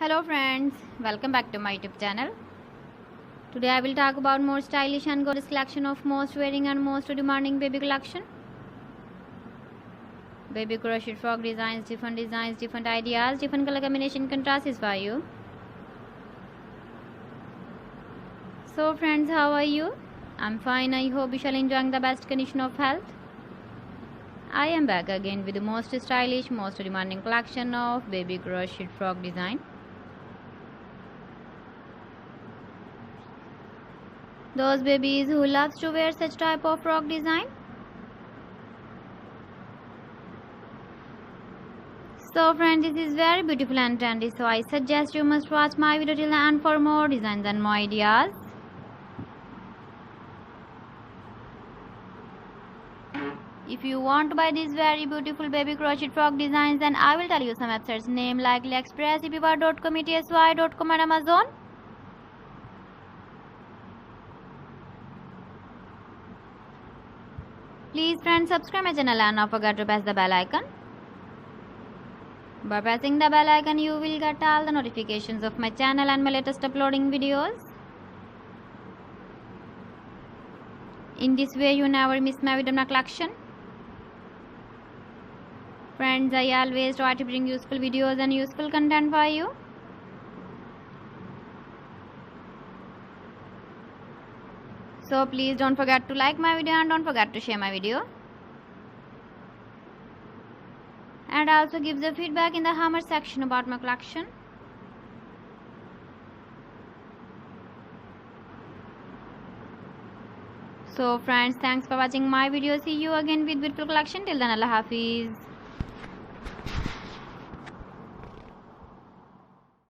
Hello friends, welcome back to my YouTube channel. Today I will talk about more stylish and gorgeous collection of most wearing and most demanding baby collection. Baby crochet frog designs, different ideas, different color combination contrasts for you. So friends, how are you? I'm fine. I hope you shall enjoying the best condition of health. I am back again with the most stylish, most demanding collection of baby crochet frog design. Those babies who loves to wear such type of frog design. So friends, this is very beautiful and trendy, so I suggest you must watch my video till the end for more designs and more ideas. If you want to buy these very beautiful baby crochet frog designs, then I will tell you some websites name like AliExpress, eBay.com, etsy.com and Amazon. Please friends, subscribe my channel and not forget to press the bell icon. By pressing the bell icon, you will get all the notifications of my channel and my latest uploading videos. In this way, you never miss my video collection. Friends, I always try to bring useful videos and useful content for you. So please don't forget to like my video and don't forget to share my video. And also give the feedback in the comment section about my collection. So friends, thanks for watching my video. See you again with beautiful collection. Till then, Allah Hafiz.